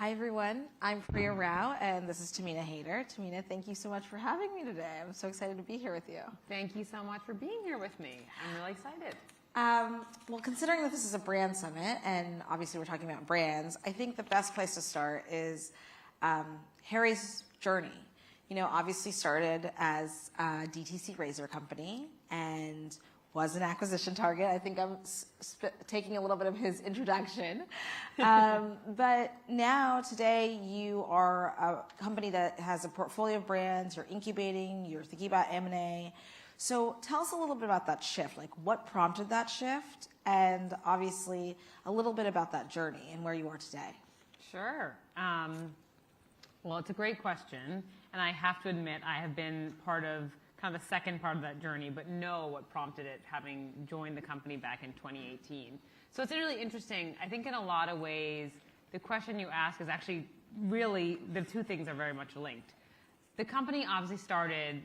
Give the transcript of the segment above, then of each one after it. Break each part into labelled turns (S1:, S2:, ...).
S1: Hi everyone, I'm Priya and this is Tehmina Haider. Tehmina, thank you so much for having me today. I'm so excited to be here with you.
S2: Thank you so much for being here with me. I'm really excited.
S1: Well, considering that this is a brand summit, and obviously we're talking about brands, I think the best place to start is Harry's journey. You know, obviously started as a DTC razor company and was an acquisition target. I think I'm taking a little bit of his introduction. But now, today, you are a company that has a portfolio of brands, you're incubating, you're thinking about M&A. So tell us a little bit about that shift, like what prompted that shift, and obviously a little bit about that journey and where you are today.
S2: Sure. Well, it's a great question, and I have to admit I have been part of kind of the second part of that journey, but know what prompted it, having joined the company back in 2018. So it's really interesting. I think in a lot of ways, the question you ask is actually really, the two things are very much linked. The company obviously started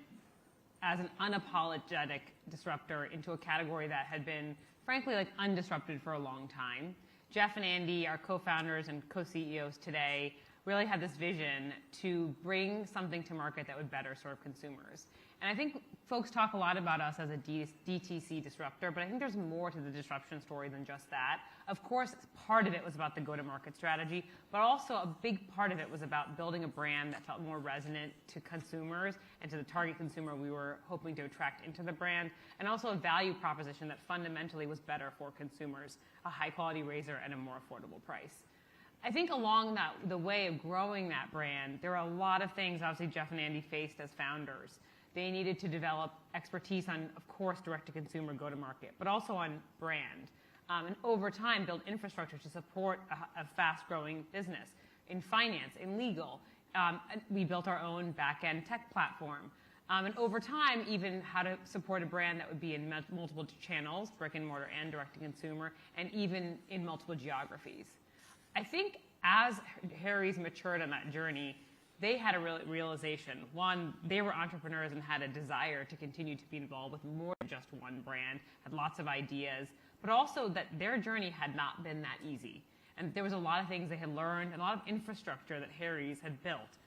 S2: as an unapologetic disruptor into a category that had been, frankly, like undisrupted for a long time. Jeff and Andy, our co-founders and co-CEOs today, really had this vision to bring something to market that would better serve consumers. And I think folks talk a lot about us as a DTC disruptor, but I think there's more to the disruption story than just that. Of course, part of it was about the go-to-market strategy, but also a big part of it was about building a brand that felt more resonant to consumers and to the target consumer we were hoping to attract into the brand, and also a value proposition that fundamentally was better for consumers, a high-quality razor at a more affordable price. I think along the way of growing that brand, there are a lot of things obviously Jeff and Andy faced as founders. They needed to develop expertise on, of course, direct-to-consumer go-to-market, but also on brand. And over time, build infrastructure to support a fast-growing business in finance, in legal. We built our own back-end tech platform. And over time, even how to support a brand that would be in multiple channels, brick and mortar and direct-to-consumer, and even in multiple geographies. I think as Harry's matured on that journey, they had a realization. One, they were entrepreneurs and had a desire to continue to be involved with more than just one brand, had lots of ideas, but also that their journey had not been that easy. And there was a lot of things they had learned, and a lot of infrastructure that Harry's had built.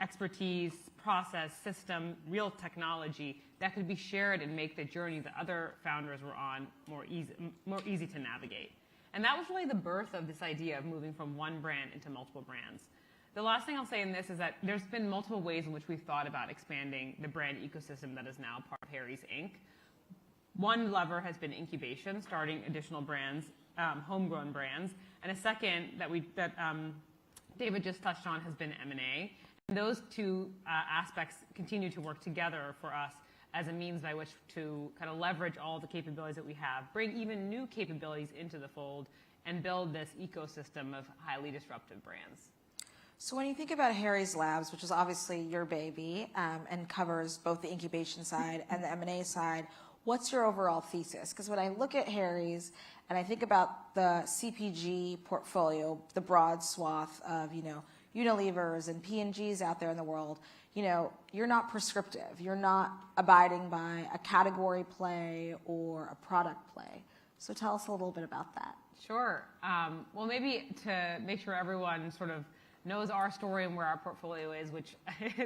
S2: Expertise, process, system, real technology that could be shared and make the journey that other founders were on more easy to navigate. And that was really the birth of this idea of moving from one brand into multiple brands. The last thing I'll say in this is that there's been multiple ways in which we've thought about expanding the brand ecosystem that is now part of Harry's Inc. One lever has been incubation, starting additional brands, homegrown brands, and a second that David just touched on has been M&A. And those two aspects continue to work together for us as a means by which to kind of leverage all the capabilities that we have, bring even new capabilities into the fold, and build this ecosystem of highly disruptive brands.
S1: So when you think about Harry's Labs, which is obviously your baby and covers both the incubation side and the M&A side, what's your overall thesis? Because when I look at Harry's and I think about the CPG portfolio, the broad swath of, Unilevers and P&Gs out there in the world, you're not prescriptive. You're not abiding by a category play or a product play. So tell us a little bit about that.
S2: Sure. Well, maybe to make sure everyone sort of knows our story and where our portfolio is, which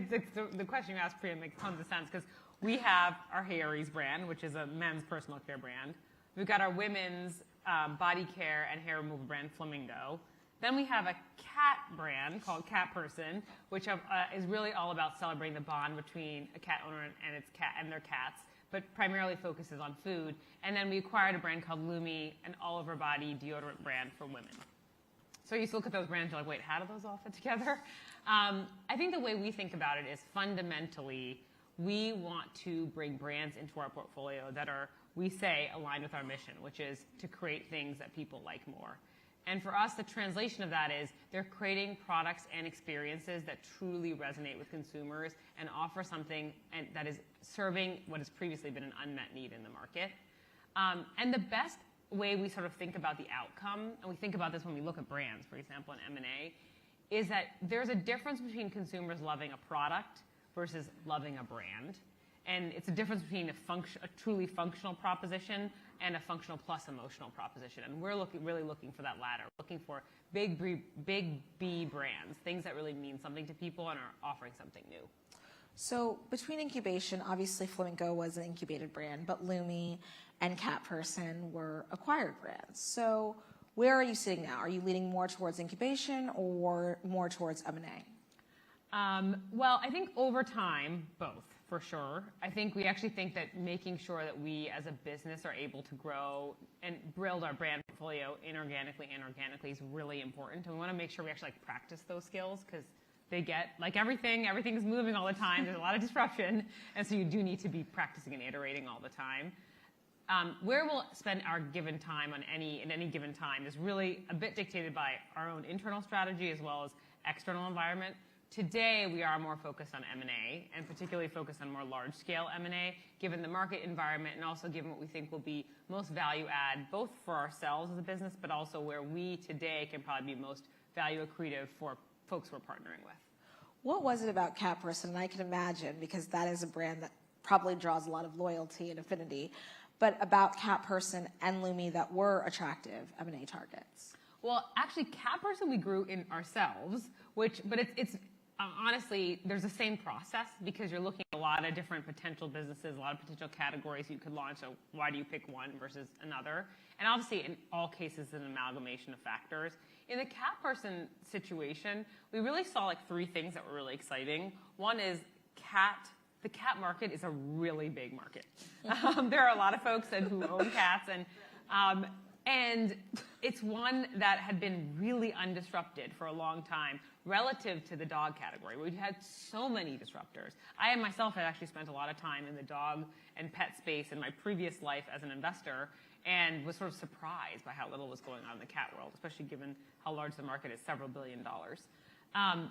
S2: the question you asked, Priya, makes tons of sense because we have our Harry's brand, which is a men's personal care brand. We've got our women's body care and hair removal brand, Flamingo. Then we have a cat brand called Cat Person, which is really all about celebrating the bond between a cat owner and its cat and their cats, but primarily focuses on food. And then we acquired a brand called Lumi, an all-over-body deodorant brand for women. So you just look at those brands, you're like, wait, how do those all fit together? I think the way we think about it is fundamentally, we want to bring brands into our portfolio that are, we say, aligned with our mission, which is to create things that people like more. And for us, the translation of that is they're creating products and experiences that truly resonate with consumers and offer something that is serving what has previously been an unmet need in the market. And the best way we sort of think about the outcome, and we think about this when we look at brands, for example, in M&A, is that there's a difference between consumers loving a product versus loving a brand. And it's a difference between a truly functional proposition and a functional plus emotional proposition. And we're really looking for that latter, looking for big B brands, things that really mean something to people and are offering something new.
S1: So between incubation, obviously Flamingo was an incubated brand, but Lumi and Cat Person were acquired brands. So where are you sitting now? Are you leaning more towards incubation or more towards M&A?
S2: Well, I think over time, both, for sure. I think we actually think that making sure that we as a business are able to grow and build our brand portfolio inorganically and organically is really important. And we want to make sure we actually practice those skills because they get, like everything's moving all the time. There's a lot of disruption. And so you do need to be practicing and iterating all the time. Where we'll spend our given time in any given time is really a bit dictated by our own internal strategy as well as external environment. Today, we are more focused on M&A, and particularly focused on more large-scale M&A, given the market environment and also given what we think will be most value-add, both for ourselves as a business, but also where we today can probably be most value accretive for folks we're partnering with.
S1: What was it about Cat Person? And I can imagine, because that is a brand that probably draws a lot of loyalty and affinity, but about Cat Person and Lumi that were attractive M&A targets?
S2: Well, actually, Cat Person we grew in ourselves, but it's honestly, there's the same process because you're looking at a lot of different potential businesses, a lot of potential categories you could launch. So why do you pick one versus another? And obviously, in all cases, an amalgamation of factors. In the Cat Person situation, we really saw like three things that were really exciting. One is the cat market is a really big market. There are a lot of folks who own cats, and it's one that had been really undisrupted for a long time relative to the dog category. We've had so many disruptors. I myself had actually spent a lot of time in the dog and pet space in my previous life as an investor and was sort of surprised by how little was going on in the cat world, especially given how large the market is, several $billion.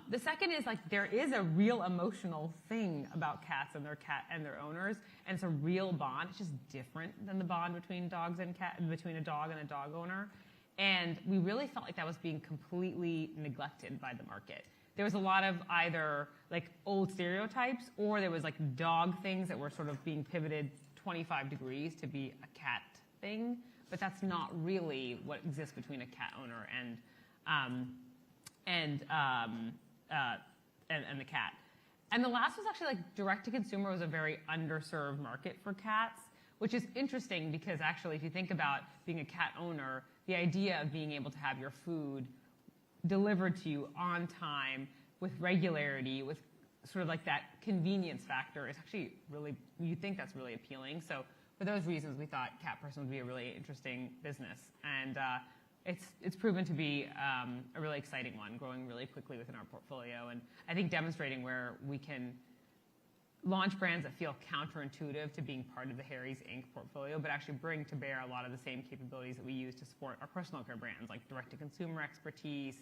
S2: The second is there is a real emotional thing about cats and their owners, and it's a real bond. It's just different than the bond between dogs and between a dog and a dog owner. And we really felt like that was being completely neglected by the market. There was a lot of either old stereotypes, or there was dog things that were sort of being pivoted 25 degrees to be a cat thing, but that's not really what exists between a cat owner and the cat. And the last was actually direct-to-consumer was a very underserved market for cats, which is interesting because actually if you think about being a cat owner, the idea of being able to have your food delivered to you on time with regularity, with sort of that convenience factor is actually really, you think that's really appealing. So for those reasons, we thought Cat Person would be a really interesting business. And it's proven to be a really exciting one, growing really quickly within our portfolio. And I think demonstrating where we can launch brands that feel counterintuitive to being part of the Harry's Inc. portfolio, but actually bring to bear a lot of the same capabilities that we use to support our personal care brands, like direct-to-consumer expertise,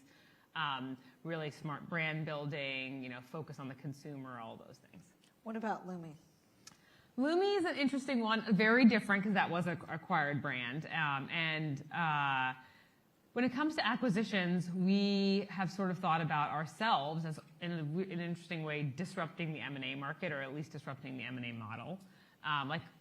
S2: really smart brand building, focus on the consumer, all those things.
S1: What about Lumi?
S2: Lumi is an interesting one, very different because that was an acquired brand. When it comes to acquisitions, we have sort of thought about ourselves as, in an interesting way, disrupting the M&A market, or at least disrupting the M&A model.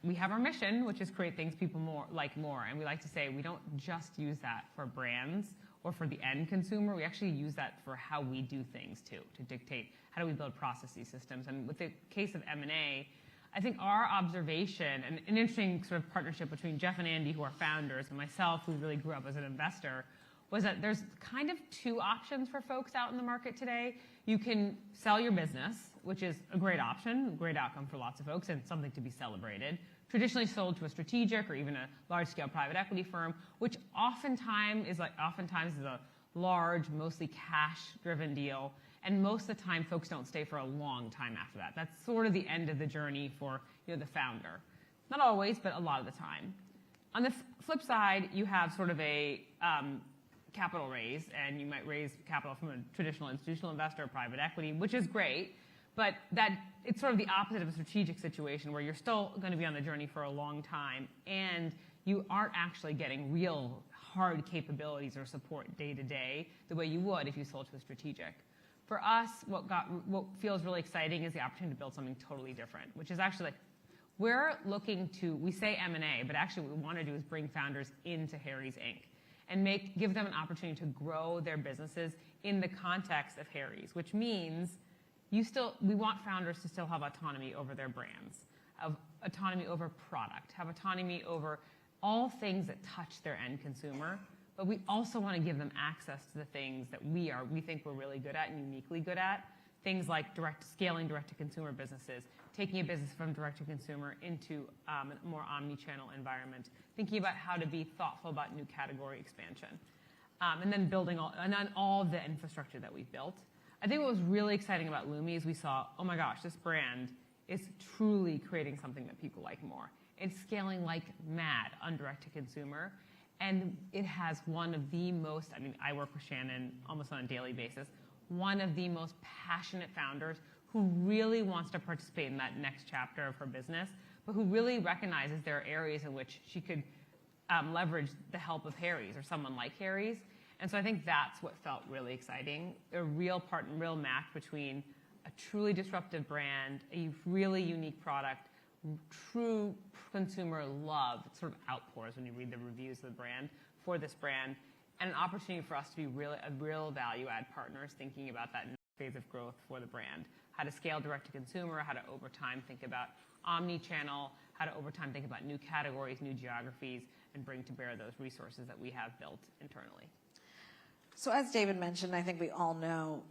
S2: We have our mission, which is create things people like more, and we like to say we don't just use that for brands or for the end consumer. We actually use that for how we do things too, to dictate how do we build processes, systems. And with the case of M&A, I think our observation, and an interesting sort of partnership between Jeff and Andy, who are founders, and myself, who really grew up as an investor, was that there's kind of two options for folks out in the market today. You can sell your business, which is a great option, a great outcome for lots of folks, and something to be celebrated. Traditionally sold to a strategic or even a large-scale private equity firm, which oftentimes is a large, mostly cash-driven deal. And most of the time, folks don't stay for a long time after that. That's sort of the end of the journey for the founder. Not always, but a lot of the time. On the flip side, you have sort of a capital raise, and you might raise capital from a traditional institutional investor or private equity, which is great, but it's sort of the opposite of a strategic situation where you're still going to be on the journey for a long time, and you aren't actually getting real hard capabilities or support day to day the way you would if you sold to a strategic. For us, what feels really exciting is the opportunity to build something totally different, which is actually we're looking to, we say M&A, but actually what we want to do is bring founders into Harry's Inc. and give them an opportunity to grow their businesses in the context of Harry's, which means we want founders to still have autonomy over their brands, have autonomy over product, have autonomy over all things that touch their end consumer, but we also want to give them access to the things that we think we're really good at and uniquely good at, things like scaling direct-to-consumer businesses, taking a business from direct-to-consumer into a more omni-channel environment, thinking about how to be thoughtful about new category expansion, and then building all the infrastructure that we've built. I think what was really exciting about Lumi is we saw, oh my gosh, this brand is truly creating something that people like more. It's scaling like mad on direct-to-consumer, and it has one of the most, I work with Shannon almost on a daily basis, one of the most passionate founders who really wants to participate in that next chapter of her business, but who really recognizes there are areas in which she could leverage the help of Harry's or someone like Harry's. And so I think that's what felt really exciting, a real match between a truly disruptive brand, a really unique product, true consumer love. It sort of outpours when you read the reviews of the brand for this brand, and an opportunity for us to be a real value-add partners thinking about that next phase of growth for the brand. How to scale direct-to-consumer, how to over time think about omni-channel, how to over time think about new categories, new geographies, and bring to bear those resources that we have built internally.
S1: So as David mentioned, I think we all know,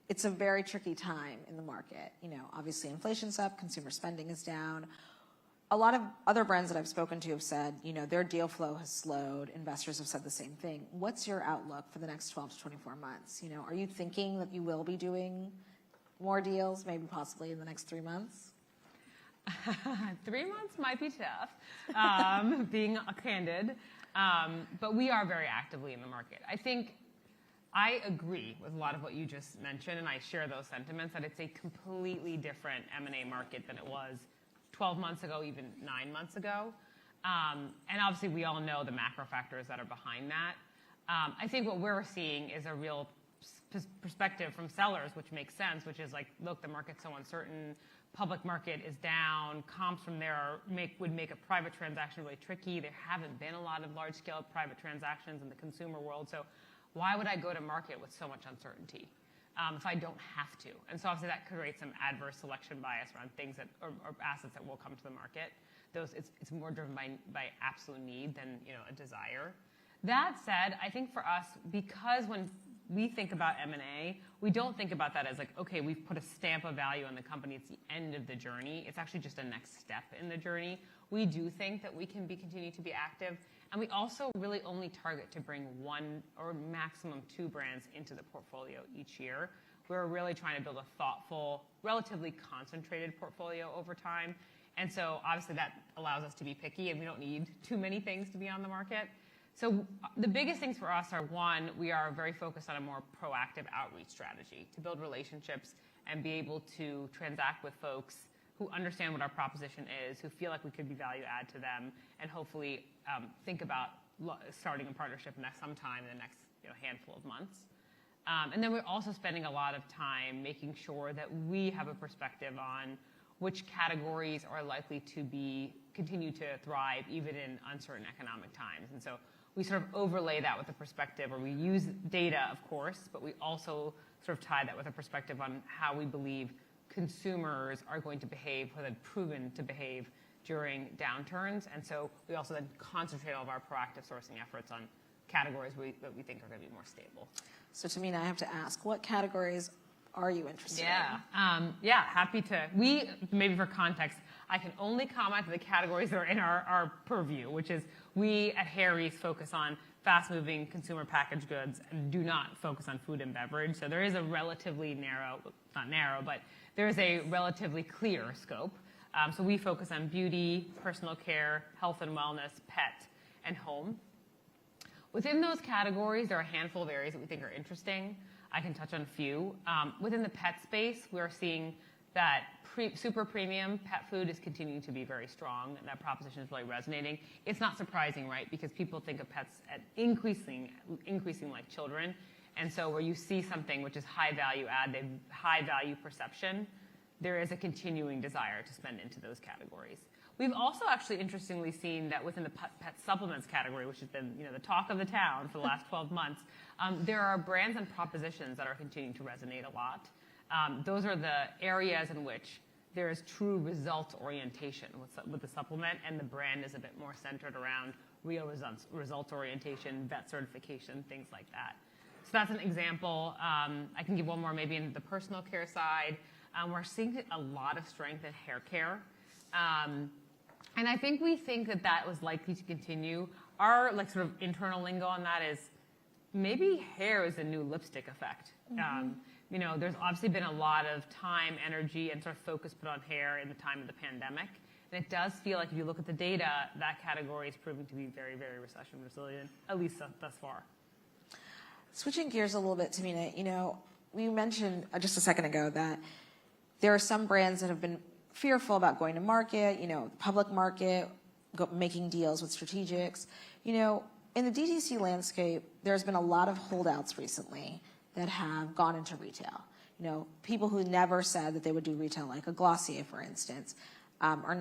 S1: it's a very tricky time in the market. Obviously inflation's up, consumer spending is down. A lot of other brands that I've spoken to have said, their deal flow has slowed. Investors have said the same thing. What's your outlook for the next 12 to 24 months? Are you thinking that you will be doing more deals, maybe possibly in the next 3 months?
S2: 3 months might be tough, being candid. But we are very actively in the market. I think I agree with a lot of what you just mentioned, and I share those sentiments, that it's a completely different M&A market than it was 12 months ago, even 9 months ago. And obviously, we all know the macro factors that are behind that. I think what we're seeing is a real perspective from sellers, which makes sense, which is like, look, the market's so uncertain, public market is down, comps from there would make a private transaction really tricky. There haven't been a lot of large-scale private transactions in the consumer world, so why would I go to market with so much uncertainty if I don't have to? And so obviously that creates some adverse selection bias around things that or assets that will come to the market. It's more driven by absolute need than a desire. That said, I think for us, because when we think about M&A, we don't think about that as like, okay, we've put a stamp of value on the company. It's the end of the journey. It's actually just a next step in the journey. We do think that we can continue to be active. And we also really only target to bring 1 or maximum 2 brands into the portfolio each year. We're really trying to build a thoughtful, relatively concentrated portfolio over time. And so obviously that allows us to be picky, and we don't need too many things to be on the market. So the biggest things for us are, 1, we are very focused on a more proactive outreach strategy to build relationships and be able to transact with folks who understand what our proposition is, who feel like we could be value add to them, and hopefully think about starting a partnership sometime in the next handful of months. And then we're also spending a lot of time making sure that we have a perspective on which categories are likely to continue to thrive even in uncertain economic times. And so we sort of overlay that with a perspective, or we use data, of course, but we also sort of tie that with a perspective on how we believe consumers are going to behave, or have proven to behave during downturns. And so we also then concentrate all of our proactive sourcing efforts on categories that we think are going to be more stable.
S1: So Tehmina, I have to ask, what categories are you interested
S2: in? Happy to. Maybe for context, I can only comment on the categories that are in our purview, which is we at Harry's focus on fast-moving consumer packaged goods and do not focus on food and beverage. So there is a relatively not narrow, but there is a relatively clear scope. So we focus on beauty, personal care, health and wellness, pet, and home. Within those categories, there are a handful of areas that we think are interesting. I can touch on a few. Within the pet space, we're seeing that super premium pet food is continuing to be very strong, and that proposition is really resonating. It's not surprising, right? Because people think of pets as increasing like children. And so where you see something which is high value add, high value perception, there is a continuing desire to spend into those categories. We've also actually interestingly seen that within the pet supplements category, which has been the talk of the town for the last 12 months, there are brands and propositions that are continuing to resonate a lot. Those are the areas in which there is true result orientation with the supplement, and the brand is a bit more centered around real results orientation, vet certification, things like that. So that's an example. I can give one more maybe in the personal care side. We're seeing a lot of strength in hair care. And I think we think that was likely to continue. Our sort of internal lingo on that is maybe hair is a new lipstick effect. There's obviously been a lot of time, energy, and sort of focus put on hair in the time of the pandemic. And it does feel like if you look at the data, that category is proving to be very, very recession resilient, at least thus far.
S1: Switching gears a little bit, Tehmina, we mentioned just a second ago that there are some brands that have been fearful about going to market, public market, making deals with strategics. In the DTC landscape, there's been a lot of holdouts recently that have gone into retail. People who never said that they would do retail, like a Glossy, for instance,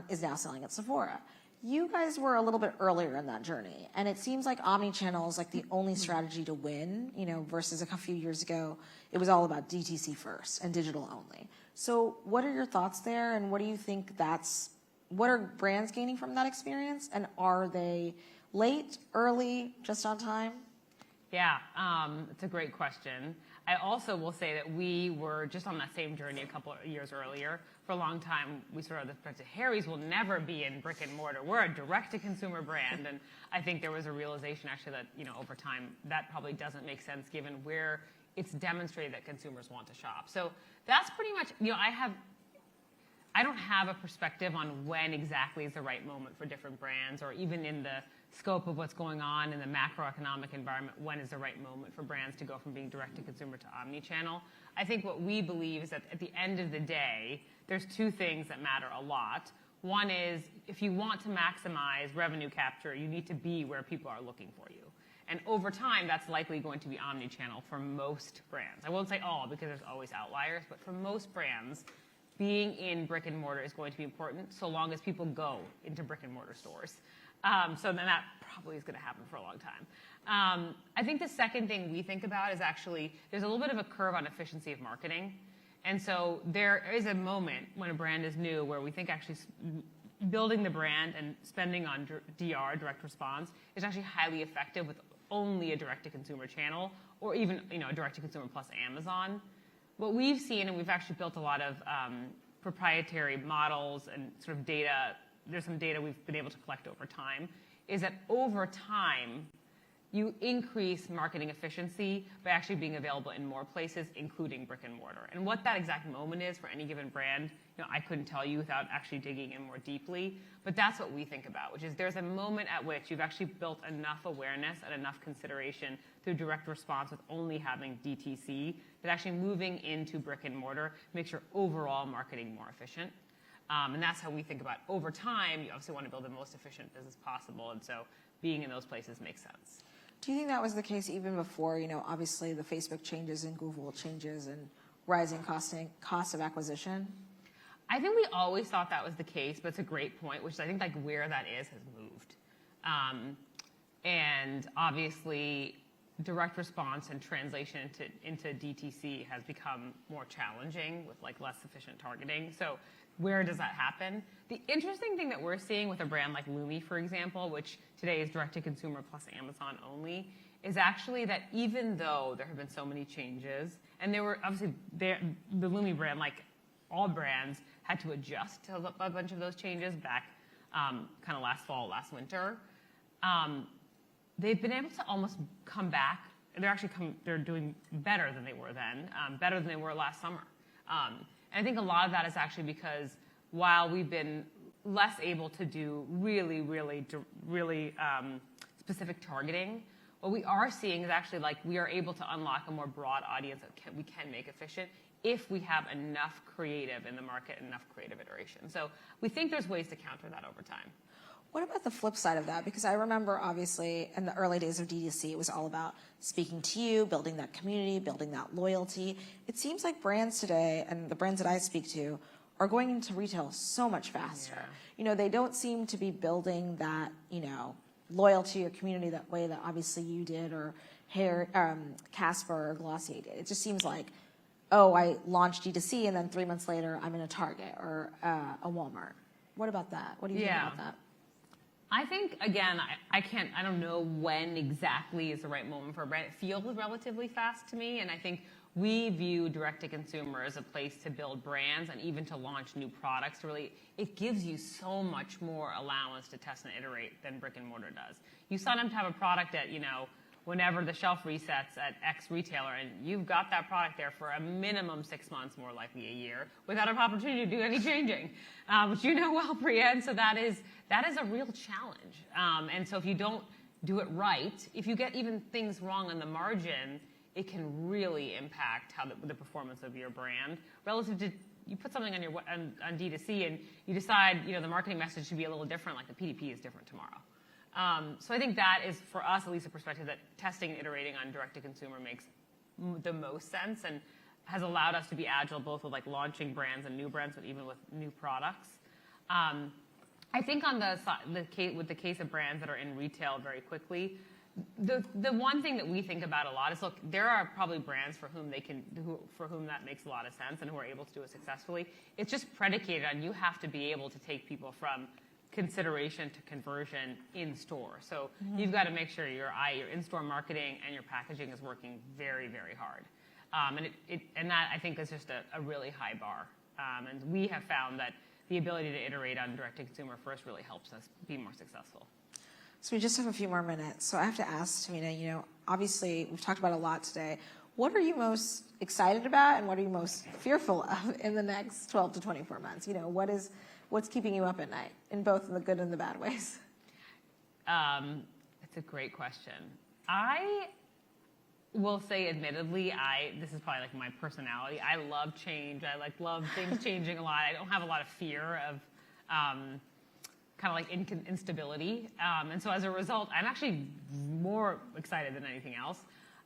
S1: is now selling at Sephora. You guys were a little bit earlier in that journey, and it seems like omnichannel is like the only strategy to win, versus a few years ago, it was all about DTC first and digital only. So what are your thoughts there, and what do you think what are brands gaining from that experience, and are they late, early, just on time?
S2: Yeah, it's a great question. I also will say that we were just on that same journey a couple of years earlier. For a long time, we sort of the perspective, Harry's will never be in brick and mortar. We're a direct-to-consumer brand, and I think there was a realization actually that, over time, that probably doesn't make sense given where it's demonstrated that consumers want to shop. So that's pretty much, I don't have a perspective on when exactly is the right moment for different brands, or even in the scope of what's going on in the macroeconomic environment, when is the right moment for brands to go from being direct-to-consumer to omni-channel. I think what we believe is that at the end of the day, there's two things that matter a lot. One is, if you want to maximize revenue capture, you need to be where people are looking for you. And over time, that's likely going to be omni-channel for most brands. I won't say all, because there's always outliers, but for most brands, being in brick and mortar is going to be important so long as people go into brick and mortar stores. So then that probably is going to happen for a long time. I think the second thing we think about is actually, there's a little bit of a curve on efficiency of marketing. And so there is a moment when a brand is new where we think actually building the brand and spending on DR, direct response, is actually highly effective with only a direct-to-consumer channel, or even a direct-to-consumer plus Amazon. What we've seen, and we've actually built a lot of proprietary models and sort of data, there's some data we've been able to collect over time, is that over time, you increase marketing efficiency by actually being available in more places, including brick and mortar. And what that exact moment is for any given brand, I couldn't tell you without actually digging in more deeply, but that's what we think about, which is there's a moment at which you've actually built enough awareness and enough consideration through direct response with only having DTC, that actually moving into brick and mortar makes your overall marketing more efficient. And that's how we think about over time. You obviously want to build the most efficient business possible, and so being in those places makes sense.
S1: Do you think that was the case even before, obviously the Facebook changes and Google changes and rising cost of acquisition?
S2: I think we always thought that was the case, but it's a great point, which is I think where that has moved. And obviously direct response and translation into DTC has become more challenging with less efficient targeting. So where does that happen? The interesting thing that we're seeing with a brand like Lumi, for example, which today is direct-to-consumer plus Amazon only, is actually that even though there have been so many changes, and there were obviously the Lumi brand, like all brands, had to adjust to a bunch of those changes back kind of last fall, last winter. They've been able to almost come back. They're doing better than they were then, better than they were last summer. And I think a lot of that is actually because while we've been less able to do really specific targeting, what we are seeing is actually we are able to unlock a more broad audience that we can make efficient if we have enough creative in the market, enough creative iteration. So we think there's ways to counter that over time.
S1: What about the flip side of that? Because I remember, obviously, in the early days of DTC, it was all about speaking to you, building that community, building that loyalty. It seems like brands today, and the brands that I speak to, are going into retail so much faster.
S2: Yeah.
S1: You know, they don't seem to be building that, you know, loyalty or community that way that obviously you did, or Casper or Glossy did. It just seems like, oh, I launched D2C and then 3 months later I'm in a Target or a Walmart. What about that? What do you think about that?
S2: I think, again, I don't know when exactly is the right moment for a brand. It feels relatively fast to me, and I think we view direct-to-consumer as a place to build brands and even to launch new products. Really, it gives you so much more allowance to test and iterate than brick and mortar does. You sign up to have a product at, you know, whenever the shelf resets at X retailer, and you've got that product there for a minimum 6 months, more likely a year, without an opportunity to do any changing, which you know well, Priya, and so that is a real challenge. And so if you don't do it right, if you get even things wrong on the margin, it can really impact how the performance of your brand relative to, you put something on your on D2C and you decide, you know, the marketing message should be a little different, like the PDP is different tomorrow. So I think that is, for us, at least, a perspective that testing and iterating on direct-to-consumer makes the most sense and has allowed us to be agile, both with like launching brands and new brands, but even with new products. I think on with the case of brands that are in retail very quickly, the one thing that we think about a lot is, look, there are probably brands for whom that makes a lot of sense and who are able to do it successfully. It's just predicated on, you have to be able to take people from consideration to conversion in store. So you've got to make sure your in-store marketing and your packaging is working very, very hard. And that, I think, is just a really high bar. And we have found that the ability to iterate on direct-to-consumer first really helps us be more successful.
S1: So we just have a few more minutes. So I have to ask, Tehmina, you know, obviously we've talked about a lot today. What are you most excited about and what are you most fearful of in the next 12 to 24 months? You know, what's keeping you up at night, in both the good and the bad ways?
S2: It's a great question. I will say, admittedly, this is probably like my personality. I love change. I love things changing a lot. I don't have a lot of fear of kind of like instability. And so as a result, I'm actually more excited than anything else.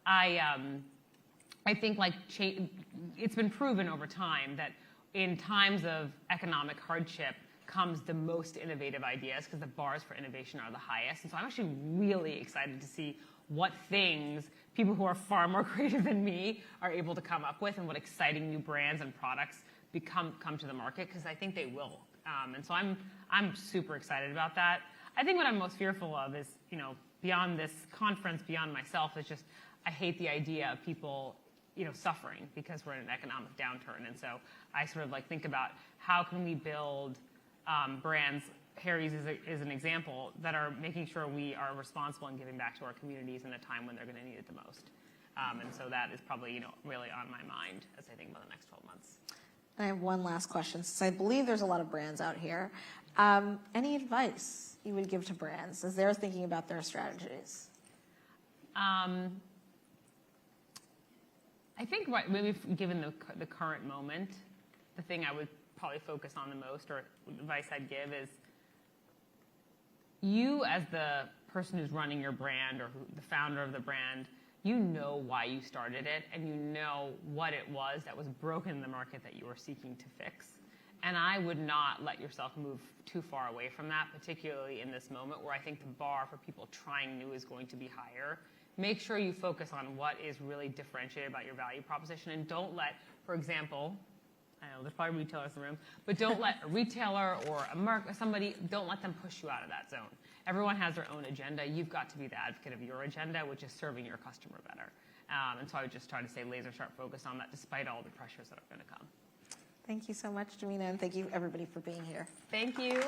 S2: I think like it's been proven over time that in times of economic hardship comes the most innovative ideas, because the bars for innovation are the highest. And so I'm actually really excited to see what things people who are far more creative than me are able to come up with, and what exciting new brands and products come to the market, because I think they will. And so I'm super excited about that. I think what I'm most fearful of is, you know, beyond this conference, beyond myself, is just, I hate the idea of people, you know, suffering because we're in an economic downturn. And so I sort of like think about, how can we build brands, Harry's is an example, that are making sure we are responsible in giving back to our communities in a time when they're going to need it the most. And so that is probably, you know, really on my mind as I think about the next 12 months.
S1: I have one last question, since I believe there's a lot of brands out here. Any advice you would give to brands as they're thinking about their strategies?
S2: I think, right, maybe given the current moment, the thing I would probably focus on the most, or advice I'd give, is you, as the person who's running your brand or the founder of the brand, you know why you started it, and you know what it was that was broken in the market that you were seeking to fix. And I would not let yourself move too far away from that, particularly in this moment where I think the bar for people trying new is going to be higher. Make sure you focus on what is really differentiated about your value proposition, and don't let, for example, I know there's probably retailers in the room, but don't let a retailer or somebody, don't let them push you out of that zone. Everyone has their own agenda. You've got to be the advocate of your agenda, which is serving your customer better. And so I would just try to stay laser sharp focused on that, despite all the pressures that are going to come.
S1: Thank you so much, Tehmina, and thank you everybody for being here.
S2: Thank you.